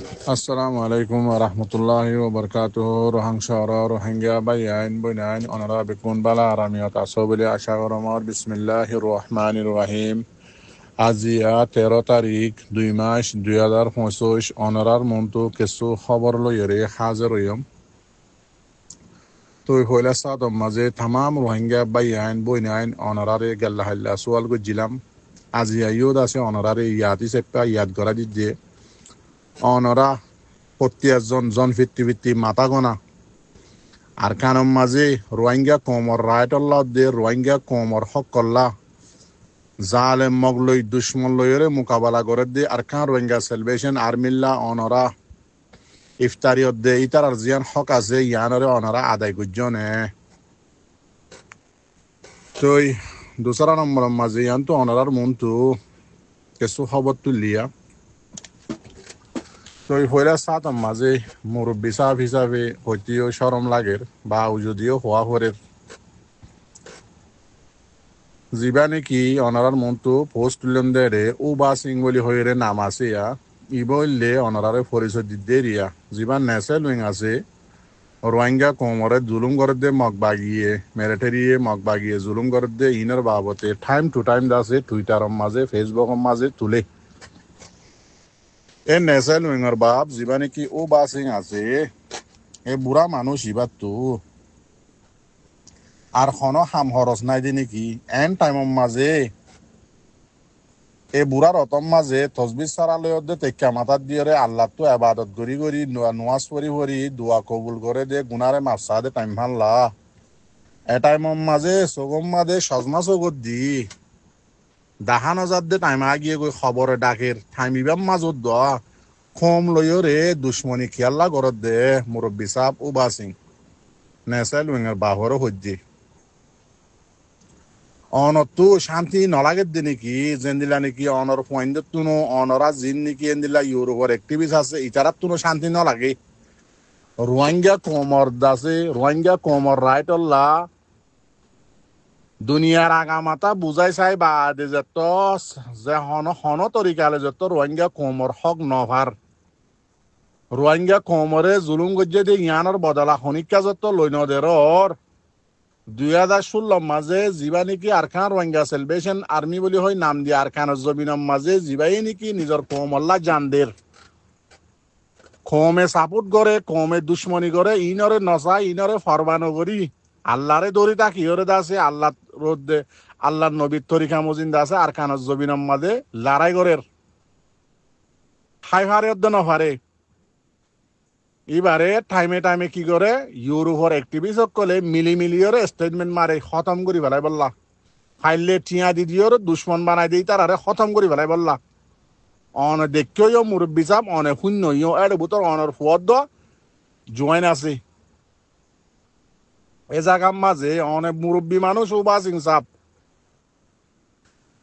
Assalamu alaikum wa rahmatullahi wa barakatuh. Rohangshara, Rohingya, Bayan, Bunain, Honorable Kunbala, Ramiat Asobili, Ashawaramar, Bismillahir Rahmanir Rahim. আজিয়া 13 তারিখ 2 মাস 2025 অনারার মন্তু কিছু খবর লইরে হাজার হইম তো হইলা সাদ মাঝে তামাম রোহিঙ্গা বাইয়াইন বইনাইন অনারারে গেল্লা হাল্লা সোয়াল গজিলাম আজিয়া ইউদ আছে অনারারে ইয়াদি সেপ্পা ইয়াদ করা দিতে অনরা প্রত্যেকজন জন ফিত্তি ফিত্তি মাথা গনা আর কানম মাঝে রোহিঙ্গা কোমর রায়টল্লাহ দে রোহিঙ্গা কোমর হকল্লা জালেম মগলই দুশ্মন লইরে মোকাবেলা করে দে আর কান রোহিঙ্গা সেলিব্রেশন আর্মিল্লা অনরা ইফতারি দে ইতার আর জিয়ান হক আছে ইয়ানরে অনরা আদায় গুজনে তুই দুসরা নম্বর মাঝে ইয়ান তো অনরার মন্তু কিছু খবর তুলিয়া তো হইলা সাত মাঝে মুরব্বী সাহেব হিসাবে হইতেও সরম লাগের বা যদিও হওয়া হরের জিবা নাকি অনারার মন্তু পোস্ট তুলম দেরে ও বা সিং বলি হইরে নাম আছে ই বললে অনারারে পরিচয় দিতে রিয়া জিবা নেসে লুইং আছে রোহিঙ্গা কোমরে জুলুম করে দে মগ বাগিয়ে মিলিটারিয়ে মগ বাগিয়ে জুলুম করে দে ইনার বাবতে টাইম টু টাইম দাসে টুইটারের মাঝে ফেসবুকের মাঝে তুলে এ নেসে লুইংর বাপ জিবা নাকি ও বা সিং আছে এ বুড়া মানুষ ইবার তো আর হনো হাম হরস নাই দি নাকি এন টাইমের মাঝে এই বুড়ার অতম মাঝে তসবির সারালয় তেক্কা মাথার দিয়ে আল্লাহ তো আবাদত করি করি নোয়াজ পরি পরি দোয়া কবুল করে দে গুনারে মাপসা দে টাইম ভাল্লা এ টাইমের মাঝে সগম মাঝে সজমা চগত দি দাহান হাজার দে টাইম আগিয়ে গই খবরে ডাকের টাইমিবাম মাজত দ খম লইও রে দুশ্মনী খেয়াল্লা গরত দে মুরব্বী সাপ উবা সিং নেসাইল উইঙের বাহরও হজ্জি অনতো শান্তি নলাগে দে নাকি যেন দিলা নাকি অনর পয়েন্ট তুনো অনরা জিন নাকি এন দিলা ইউরোপর অ্যাক্টিভিস্ট আছে ইতারাত তুনো শান্তি নলাগে রোহিঙ্গা কোমর দাসে রোহিঙ্গা কোমর রাইটল্লা দুনিয়ার আগামাতা বুঝাই চাই বা দে যত যে হন তরিকালে যত রোহিঙ্গা কোমর হক নভার রোহিঙ্গা কোমরে জুলুম গজ্জে দিয়ে ইয়ানোর বদলা খনিকা যত লইনদের 2016 মাঝে জিবা নাকি আরখান রোহিঙ্গা সেলিব্রেশন আর্মি বলি হয় নাম দিয়ে আরখানের জমিনের মাঝে জিবাই নাকি নিজের কোমল্লা জানদের কমে সাপোর্ট করে কমে দুশ্মনী করে ইনরে নসা ইনরে ফরবানো করি আল্লাহরে দড়ি তাকি ওরে দাসে আল্লাহ রোদে আল্লাহর নবীর তরিকা মজিন দাসে আরখানের জমিনের মাঝে লড়াই করে হাই হারে নফারে এবারে টাইমে টাইমে কি করে ইউরোপর অ্যাক্টিভিস্ট সকলে মিলি মিলিয়রে স্টেটমেন্ট মারে খতম করি ফেলাই বললা ফাইলে টিয়া দিদিওর দুশ্মন বানাই দিই তার আরে খতম করি ফেলাই বললা অন দেখেও মুরব্বী সাপ অনে শূন্য ইও এর ভিতর অনর ফুয়াদ জয়েন আছে এ জায়গার মাঝে অনেক মুরব্বী মানুষ ও বাসিং সাপ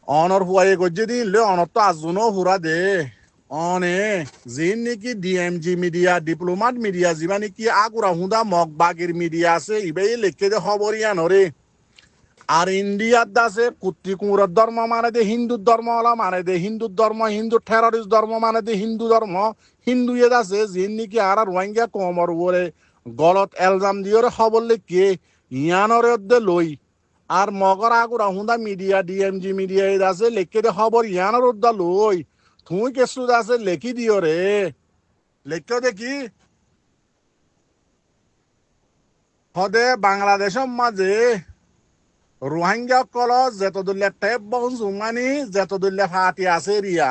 অনর ফুয়াই গজ্জে দিলে অনর তো আজুনও ফুরা দে অনে জিন নাকি ডিএমজি মিডিয়া ডিপ্লোমাট মিডিয়া যিবা নাকি আগুরা হুদা মগ বাগির মিডিয়া আছে ইবাই লেখে দে খবর ইয়ানরে আর ইন্ডিয়ার দাসে কুত্তি কুমুরের ধর্ম মানে দে হিন্দু ধর্ম হলা মানে দে হিন্দু ধর্ম হিন্দু টেররিস্ট ধর্ম মানে দে হিন্দু ধর্ম হিন্দু ইয়ে দাসে জিন নাকি আর রোহিঙ্গা কমর বলে গলত এলজাম দিয়ে খবর লেখে ইয়ানরে দে লই আর মগর আগুরা হুদা মিডিয়া ডিএমজি মিডিয়া আছে লেখে দে খবর ইয়ানর দা লই তুই কেসু আছে লেখি দিও রে লেখো দেখি হদে বাংলাদেশের মাঝে রোহিঙ্গা কল যেতদুল্লা টেপ বহু জুমানি যেতদুল্লা ফাটি আছে রিয়া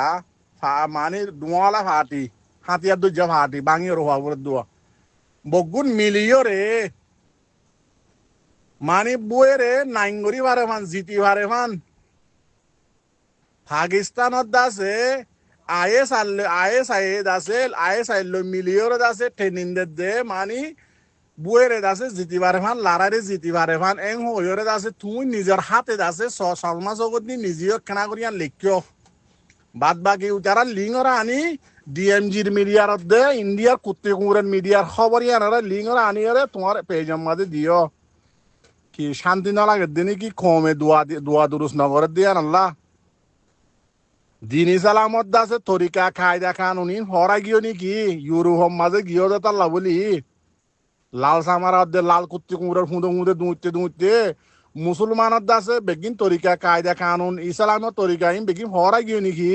মানে ডুয়ালা ফাটি হাতিয়ার দুজা ফাটি বাঙি রোহা করে দোয়া বগুন মিলিও রে মানে বয়ে রে নাইঙ্গরি ভারে ফান জিতি ভারে ফান পাকিস্তানত দাসে আইএস মিলিয়র দাসে ট্রেনিং দে মানি বুয়েরে দাসে জিতি পারে ফান লারারে জিতি পারে ফান এং হইরে দাসে তুই নিজের হাতে দাসে সলমা জগৎ নি নিজেও কেনা করিয়া লিখিও বাদ বাকি তারা লিঙ্গরা আনি ডিএমজির মিডিয়ার দে ইন্ডিয়ার কুত্তি কুমুরের মিডিয়ার খবর ইয়ানারা লিঙ্গরা আনি তোমার পেজের মাঝে দিও কি শান্তি না লাগে দিনে কি কমে দোয়া দুরুস নগরের দিয়া আল্লাহ দিনী সালামত দাসে তরিকা কায়দা কানুনি হরা গিয়ে নাকি ইউরোপ মাঝে গিয়ে তাল্লা বলি লাল সামারা দে লাল কুত্তি কুমড়ার ফুঁদে ফুঁদে দুঁতে দুঁতে মুসলমানের দাসে বেগিন তরিকা কায়দা কানুন ইসলামের তরিকা ইন বেগিন হরা গিয়ে নাকি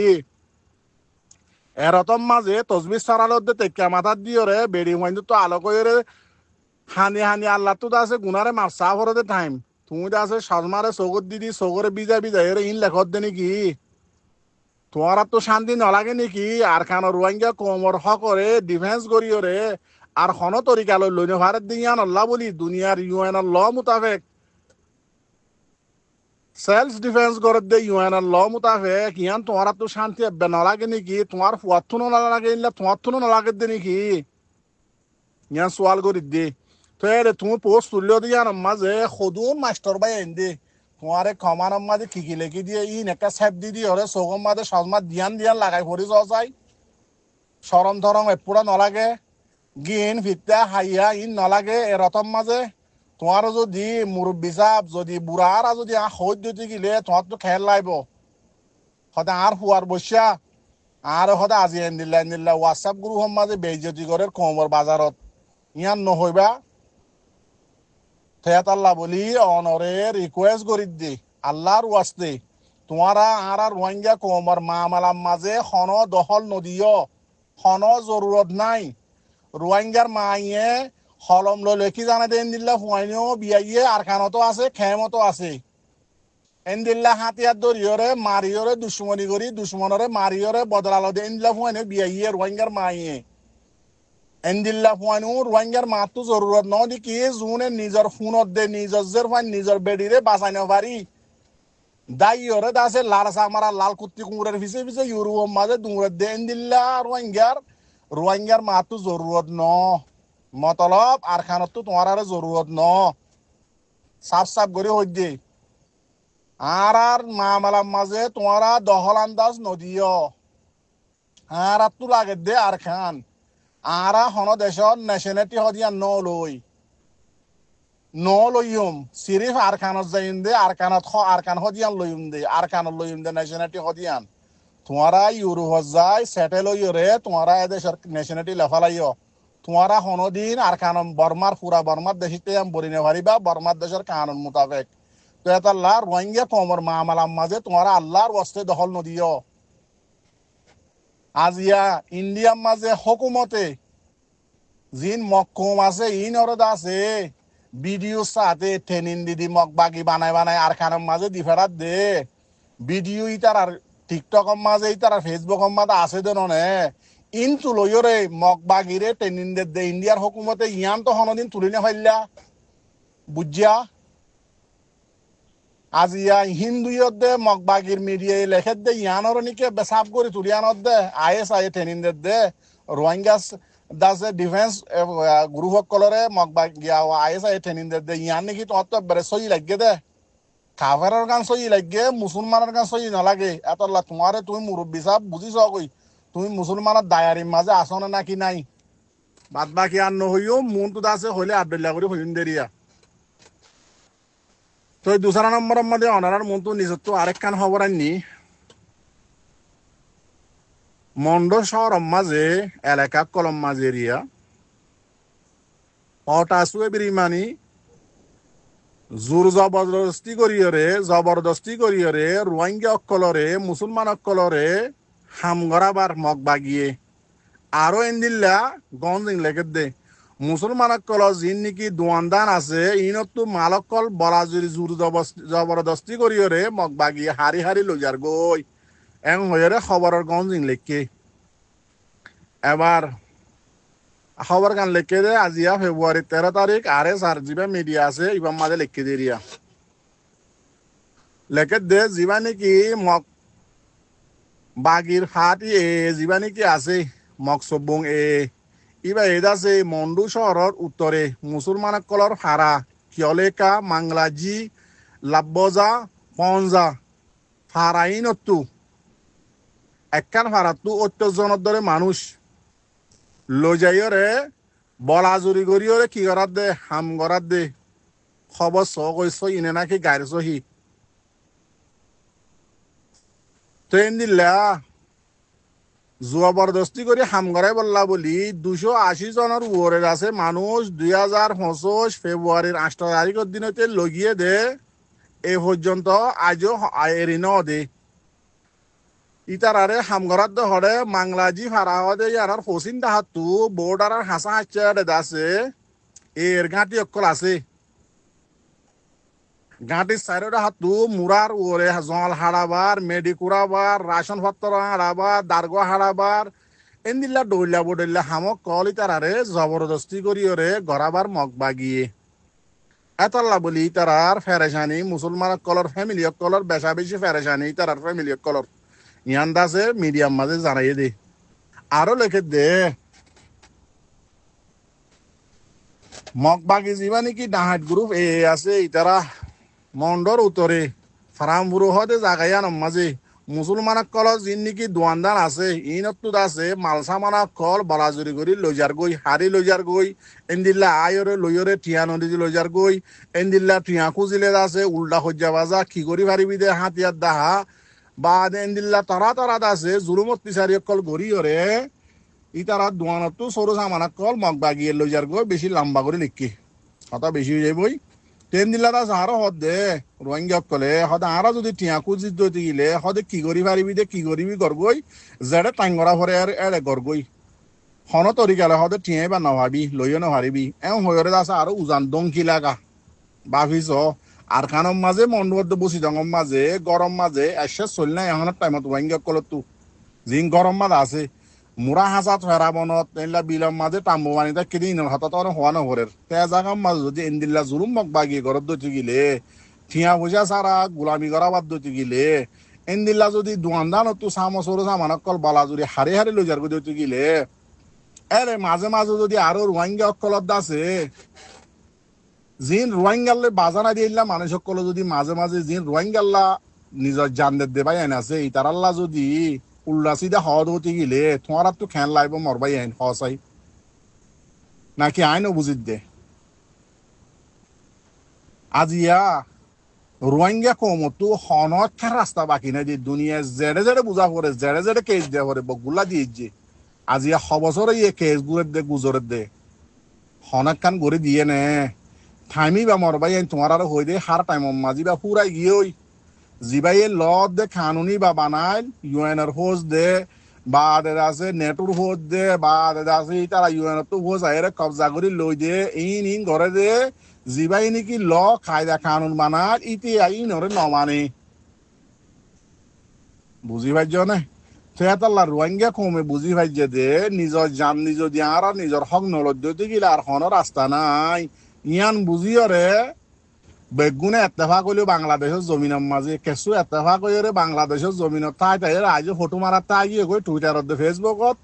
এরতম মাঝে তসবির সারালত দে তেক্কা মাথার দিয়ে রে বেড়ি হইন তো আলো করে হানি হানি আল্লাহ তো দাসে গুনারে মারসা ভরে দে টাইম তুমি দাসে সাজমারে সগর দিদি সগরে বিজা বিজা এর ইন লেখত দে নাকি তোমার তো শান্তি নালাগে নাকি আর খান রোহিঙ্গা কোমর হকরে ডিফেন্স করিওরে আর হন তরিকা লই ভারত দিয়ান আল্লাহ বলি দুনিয়ার ইউএন ল মোতাবেক সেলফ ডিফেন্স করে দে ইউএন ল মোতাবেক ইয়ান তোমার তো শান্তি এবে নালাগে নাকি তোমার ফুয়াতুনো নালাগে ইনলে তোমার তুনো নালাগে দে নাকি ইয়ান সোয়াল করি দে তো এর তুমি পোস্ট তুলিও দিয়ান মাঝে সদুন মাস্টার বাই এনে তোমারে কমান মাঝে কি লেখি দিয়ে ইন একটা সেপ দি দিয়ে হরে সগম মাঝে সজমা দিয়ান দিয়ান লাগাই পড়ি যাই সরম ধরম এপুরা নলাগে গিন ফিতা হাইয়া ইন নলাগে এ রতম মাঝে তোমার যদি মুরব্বী সাপ যদি বুড়ারা যদি সহ্য দিতে গেলে তোমার তো খেয়াল লাইব সদায় আর হুয়ার বসা আর সদায় আজি এন্দিল্লা হোয়াটসঅ্যাপ গ্রুপ মাঝে বেইজতি করে কমর বাজারত ইয়ান নহইবা থেয়াত আল্লাহ বলি অনরে রিকোয়েস্ট করি দি আল্লাহর ওয়াস্তে তোমারা আর রোহিঙ্গা কমর মামালাম মাঝে হন দখল নদীয় হন জরুরত নাই রোহিঙ্গার মাইয়ে হলম ললে কি জানে দে এন্দিল্লা হুয়াইনিও বিয়াইয়ে আর খানতো আছে খেমতো আছে এন্দিল্লা হাতিয়ার দরিয়রে মারিয়রে দুশ্মনী করি দুশ্মনরে মারিয়রে বদলালো দে এন্দিল্লা হুয়াইনিও বিয়াইয়ে রোহিঙ্গার মাইয়ে এন্দিল্লা ফুয়ানু রোহিঙ্গার মাতো জরুরত ন দি কি জুনে নিজের ফোনত দে নিজের জের ফাইন নিজের বেডিরে বাঁচাইন পারি দাইয়রে দাসে লাল সামারা লাল কুত্তি কুমুরের পিছে পিছে ইউরোপ মাঝে দুমুরের দে এন্দিল্লা রোহিঙ্গার মাতো জরুরত ন মতলব আর খানত তোমার আর জরুরত ন সাফ সাফ করে হই দে আর মামালার মাঝে তোমারা দহল আন্দাজ নদীয় আর তো লাগে দে আর খান আরা হন দেশর ন্যাশনালিটি হদিয়া ন লইম সিরিফ আর খানত যাইম দে আর কানত আর কান হদিয়ান লইম দে আর কান লইম দে ন্যাশনালিটি হদিয়ান তোমারা ইউরোপ যায় সেটেল হইরে তোমারা এদেশের ন্যাশনালিটি লেফালাইও তোমারা হনদিন আর কানন বর্মার পুরা বর্মার দেশিতে বরিনে পারিবা বর্মার দেশের কানুন মোতাবেক তো এটা আল্লাহ রোহিঙ্গা কমর মামালাম মাঝে তোমারা আল্লাহর ওয়াস্তে দখল নদিও আজিয়া ইন্ডিয়ার মাঝে হকুমতে জিন মক্কম আছে ইন অরদ আছে ভিডিও সাথে ট্রেনিং দিদি মক বাগি বানাই আর খানের মাঝে দি ফেরাত দে ভিডিও ইতার আর টিকটকের মাঝে ইতার আর ফেসবুকের মাঝে আছে দেন ইন তুলইরে মক বাগিরে ট্রেনিং দে ইন্ডিয়ার হকুমতে ইয়ান তো হনদিন তুলি না ফাইলা বুঝিয়া আজিয়া হিন্দুয়ত দে মক বাগির মিডিয়া লেখে দে ইয়ানর নিকে বেসাব করে তুলিয়ানত দে আইএসআই ট্রেনিং দে রোহিঙ্গা দাসে ডিফেন্স গ্রুপ কলরে মকবা গিয়া আইএসআই ট্রেনিং দে ইয়ান নাকি তোমার তো বেড়ে সই লাগে দে কাফেরের গান সই লাগে মুসলমানের গান সই নালাগে এতলা তোমারে তুমি মুরব্বী সাহেব বুঝিছ কই তুমি মুসলমানের দায়ারির মাঝে আসো না নাকি নাই বাদ বাকি আর নহইও মন তো দাসে হইলে আবদুল্লাহ করে হইন দেরিয়া তো দুসরা নম্বরের মধ্যে অনারার মন তো নিজের তো আরেক কান খবর আননি মন্ড শহর মাঝে এলাকা কলম মাঝে এরিয়া অটাসুয়ে বিরিমানি জোর জবরদস্তি করিয়রে রোহিঙ্গা অকলরে মুসলমান অকলরে হামগরাবার মগ বাগিয়ে আরো এন্দিল্লা গঞ্জিং লেগে দে মুসলমান অকল যিন নাকি দোয়ানদান আছে ইনতো মালকল বলাজুরি জোর জবরদস্তি করিয়রে মগ বাগিয়ে হারি হারি লইয়ার গই এং হইরে খবরের গঞ্জিং লেখকে এবার খবর গান লেখকে দে আজিয়া ফেব্রুয়ারি 13 তারিখ আরে সার জিবা মিডিয়া আছে ইবাম মাঝে লেখকে দিরিয়া লেখে দে জিবা নাকি মক বাগির ফাটি জিবা নাকি আছে মক সব্বং ইবা আছে মন্ডু শহরের উত্তরে মুসলমান কলর ফারা কিয়লেকা মাংলাজি লাব্বজা পঞ্জা ফারাইনত্তু একখান ফারাত্তু 28 জনের দরে মানুষ লজাইরে বলাজুরি করিওরে কি করার দে হাম করার দে খবর স কইস ইনে নাকি গাড়ি সহি তো দিল্লা জবরদস্তি করে হামগড়াই বললা বলি 280 জনের উপরের আছে মানুষ 2025 ফেব্রুয়ারির 8 তারিখের দিনতে লগিয়ে দে এ পর্যন্ত আজও এরিন দে ইতারারে হামগড়াত হরে মাংলাজি ফারা হদে ইয়ার ফসিন দাহাতু বোর্ডার হাসা হাচ্চা আছে এর ঘাটি অকল আছে ঘাটির সাইডে হাতু মুরার ওরে জল হারাবার মেডিকুরাবার রাশন পত্র হারাবার দার্গ হারাবার এন্দিল্লা ডইলা বডইল্লা হামক কল ইতারারে জবরদস্তি করি ওরে গড়াবার মগ বাগিয়ে এতল্লা বলি তারার ফেরেশানি মুসলমান কলর ফ্যামিলি কলর বেশা বেশি ফেরেশানি তারার ফ্যামিলি কলর ইয়ান দাসে মিডিয়াম মাঝে জানাই দে আরো লেখে দে মগ বাগি যাবা নাকি ডাহাত গ্রুপ এ আছে ইতারা মন্ডর উত্তরে ফারামপুর হতে জাগাইয়া নমাজে মুসলমান কল যিন নাকি দোয়ানদার আছে ইনতো আছে মালসামানা কল বলাজুরি করি লইজার গই হারি লইজার গই এন্দিল্লা আয়রে লইরে টিয়া নদী লইজার গই এন্দিল্লা টিয়া খুঁজিলে আছে উল্টা হজ্জা বাজা কি করি পারিবি দে হাতিয়ার দাহা বা এন্দিল্লা তারা তারা আছে জুলুমত পিছারি কল গড়ি ওরে ইতারা দোয়ানতো সরু সামানা কল মগ বাগিয়ে লইজার গই বেশি লম্বা করে লিখি কথা বেশি হয়ে যাবই তেন দিলা আরো হদ দে রোহিঙ্গা কলে হদে আরা যদি টিয়া খুঁজি দইতে গিলে হদে কি করি পারিবি দে কি করিবি গরগই জেডে টাঙ্গরা ভরে আর এড়ে গরগই হন তরিকালে হদে টিয়াই বা নভাবি লইও নভারিবি এম হয়রে আছে আরো উজান দংকি লাগা ভাবিস আর খানম মাঝে মন্ডবদ্ধ বসি দঙম মাঝে গরম মাঝে এসে চল না এখন টাইমত রোহিঙ্গা কলে তু জিং গরম মাঝে আছে মুরা হাসাত ফেরা বনত এনলা বিলম মাঝে টাম্বু মানিতা কিদিন হাতত হওয়া নহরের তে জাগাম মাঝে যদি এন্দিল্লা জুলুম মগ বাগিয়ে ঘরত দইতে গিলে ঠিয়া পয়সা সারা গোলামি করা বাদ দইতে গিলে এন্দিল্লা যদি দোয়ানদান তু সামসর সামানক কল বালা যদি হারি হারি লইজার দইতে গিলে এরে মাঝে মাঝে যদি আরো রোহিঙ্গা অকলত আছে জিন রোহিঙ্গালে বাজানা দিলা মানুষ সকল যদি মাঝে মাঝে জিন রোহিঙ্গাল্লা নিজের জানদের দেবাই আইন আছে ইতারাল্লা যদি উল্লা সিধা হদ হতে গেলে তোমার তো খেয়াল লাগবে মরবাই আইন হসাই নাকি আইনও বুঝিত দে আজিয়া রোহিঙ্গা কমতো হনত রাস্তা বাকি নাই যে দুনিয়া জেড়ে জেড়ে বুঝা পড়ে জেড়ে জেড়ে কেস দেওয়া পড়ে বগুলা দিয়ে যে আজিয়া সবছর ইয়ে কেস গুড়ের দে গুজরের দে হনাক খান গড়ে দিয়ে নে থামি বা মরবাই আইন তোমার আরো হই দে হার টাইম মাঝি বা পুরাই গিয়ে ওই জিবাইয়ে লত দে কানুনি বা বানাইল ইউএনর হোজ দে বা আছে নেটুর হোজ দে বা আছে তারা ইউএনর তো হোজ আইরে কবজা করে লই দে ইন ঘরে দে জিবাই নাকি ল কায়দা কানুন বানাল ইতি আইন ওরে নমানে বুঝি পাইছ না সেতাল্লা রোহিঙ্গা কমে বুঝি পাইছে দে নিজর জান নিজ দিয়া আর নিজর হক নলদ্যতে গিলা আর হন রাস্তা নাই ইয়ান বুঝি রে বেগুনে এত্তেফাক হইলেও বাংলাদেশের জমিনের মাঝে কেঁচু এত্তেফাক হইরে বাংলাদেশের জমিনত ঠাই ঠাই আজ ফটো মারার ঠাই গিয়ে গৈ টুইটারত ফেসবুকত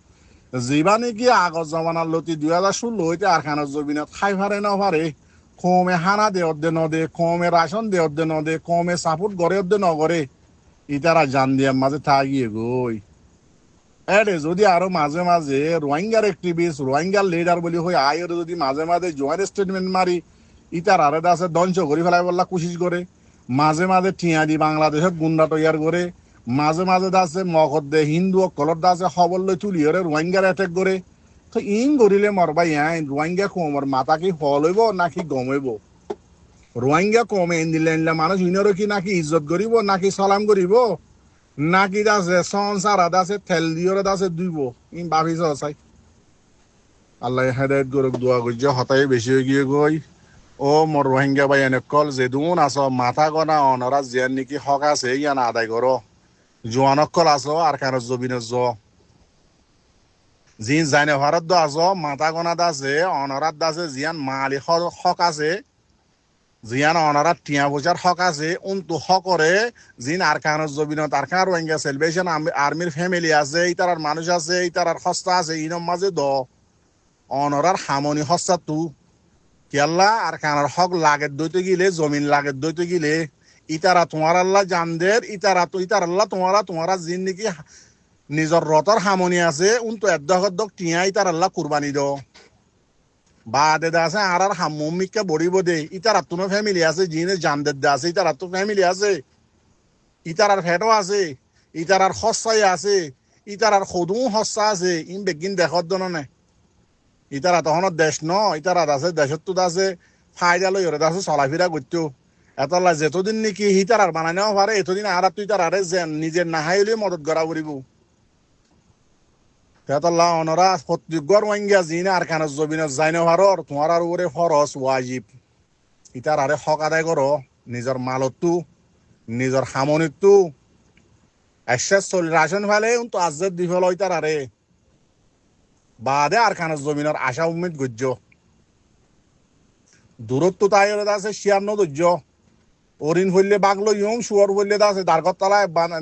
যিবা নেকি আগৰ জমানার লতি 2016 হইতে আর খানের জমিনত খাই ফারে নফারে কমে হানা দেওয়ার দে নদে কমে রাশন দেওয়ার দে নদে কমে সাপোর্ট গড়ে দে নগরে ইতারা জান দিয়ার মাঝে ঠাই গিয়ে গই এরে যদি আরো মাঝে মাঝে রোহিঙ্গার অ্যাক্টিভিস্ট রোহিঙ্গার লিডার বলি হই আয়ের যদি মাঝে মাঝে জয়েন্ট স্টেটমেন্ট মারি ইতার আরে আছে দঞ্চ করি ফেলাই বললা কোশিশ করে মাঝে মাঝে টিয়া দি বাংলাদেশের গুন্ডা তৈয়ার করে মাঝে মাঝে আছে মগদ দে হিন্দু কলর আছে খবর লই তুলি ওরে রোহিঙ্গার অ্যাটাক করে তো ইন করিলে মরবাই আইন রোহিঙ্গা কমর মাথা কি ফল হইব নাকি গম হইব রোহিঙ্গা কমে দিলে মানুষ ইনরও কি নাকি ইজ্জত করিব নাকি সালাম করিব নাকি আছে সংসার আছে তেল দিয়ে আছে দুইব ইন ভাবিছ চাই আল্লাহ হেদায়ত গরক দোয়া করছে হতাই বেশি হয়ে গিয়ে গই ও মোর রোহিঙ্গা ভাই এনে কল যেদুন আস মাথা গনা অনরা জিয়ান নাকি হক আছে ইয়ান আদায় করো জোয়ানক কল আস আর কার জবিন জিন জানে ভারত দ আস মাথা গনাত আছে অনরাত আছে জিয়ান মালি হক আছে জিয়ান অনরাত টিয়া পয়সার হক আছে উনতু হকরে জিন আর কার জবিনত আর কার রোহিঙ্গা সেলিব্রেশন আর্মির ফ্যামিলি আছে ইতারার মানুষ আছে ইতারার হস্তা আছে ইনম মাঝে দ অনরার হামনি হস্তা তু কেল্লা আর কানার হক লাগের দইতে গিলে জমিন লাগের দইতে গিলে ইতারা তোমার আল্লাহ জানদের ইতারা তো ইতার আল্লাহ তোমারা জিন নাকি নিজর রতর হামনি আছে উন তো এদ্দক টিয়া ইতার আল্লাহ কুরবানি দ বা দেদা আছে আর হামমিককে বড়িব দে ইতার তো ফ্যামিলি আছে জিনে জানদের দে আছে ইতার তো ফ্যামিলি আছে ইতার ফেটও আছে ইটার আর সস্তাই আছে ইটার আর সদু সস্তা আছে ইন বেগিন দেখত দনে ইতারা তখন দেশ ন ইতারা আছে দেশত তো আছে ফায়দা লই ওরে আছে চলাফেরা করতো এতলা যেতদিন নাকি হিতার আর বানাই নেওয়া পারে এতদিন আর তুই তার আরে নিজের নাহাইলে মদত করা করিব এতলা অনরা প্রত্যেকর ওয়াঙ্গিয়া জিনে আর খান জবিন যাই নেওয়ার তোমার আর ওরে ফরস ওয়াজিব ইতার আরে হক আদায় করো নিজের মালতু নিজের সামনিকতু এসে চলি রাশন ফেলে তো আজের দি ফেল ইতার আরে বাদে আর খান জমিনের আশা উম্মিদ গজ্য দূরত্ব তাই আছে শিয়ার নদর্য অরিন হইলে বাঘ লই শুয়ার হইলে আছে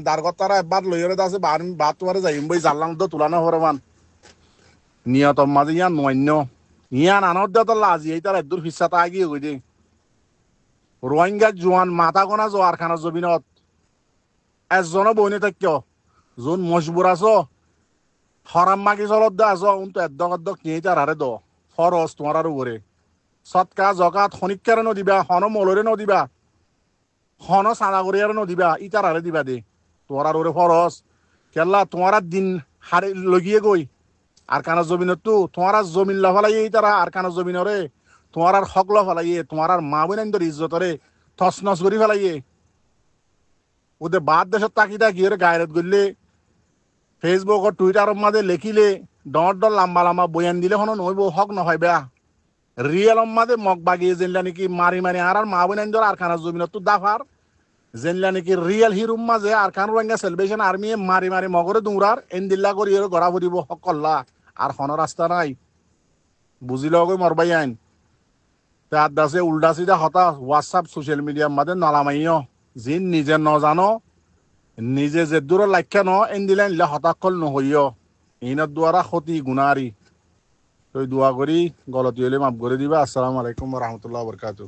দারগতারা এবার লইরে আছে বাদ তোমার যাইম বই জানলাম তো তুলানো হরমান নিয়ত মাঝে ইয়ান নৈন্য ইয়ান আনত দে তোর লাজি এই তার এদুর ফিসাতা আগিয়ে গই দে রোহিঙ্গা জোয়ান মাথা গোনা জোয়ার খানা জমিনত এজনও বইনে থাক যোন মজবুর আছো হরাম মাগি চলত দে আছো তো এদ্দক নিয়ে তার হারে দ ফরস তোমার আর উপরে সৎকা জকাত শনিকারে নদিবা হন মলরে নদিবা হন সাদাগরিয়ারে নদিবা ইটার হারে দিবা দে তোমার আর ওরে ফরস কেল্লা তোমার দিন হারে লগিয়ে গই আর কানা জমিনত তো তোমার জমিন লফালাইয়ে ইতারা আর কানা জমিনরে তোমার আর হক লফালাইয়ে তোমার আর মা বোনের ইজ্জতরে তসনস করি ফেলাইয়ে ওদের বাদ দেশত তাকি তাকি ওরে গায়রত করলে ফেসবুক ও টুইটারের মাঝে লেখিলে ডর লম্বা লম্বা বয়ান দিলে হন নইব হক নহয় বেয়া রিয়েল মাঝে মগ বাগিয়ে জেনলা নাকি মারি মারি আর মা বোনের আর খানা জমিনত তো দাফার জেনলা নাকি রিয়েল হিরুম মাঝে আর খান রোহিঙ্গা সেলিব্রেশন আর্মি মারি মারি মগরে দৌড়ার এন্দিল্লা করি গড়া ফুরিব হক করলা আর হন রাস্তা নাই বুঝিল গই মরবাই আইন তার দাসে উল্টা সিধা হতা হোয়াটসঅ্যাপ সোশ্যাল মিডিয়ার মাঝে নলামাইও যিন নিজে নজানো নিজে যে দূর লাখ্যা ন এন্দিলেন হতাকল নহইয় ইনার দ্বারা ক্ষতি গুণারি তো দোয়া করি গলতি হলে মাফ করে দিবা। আসসালামু আলাইকুম রহমতুল্লাহ বরকাতু।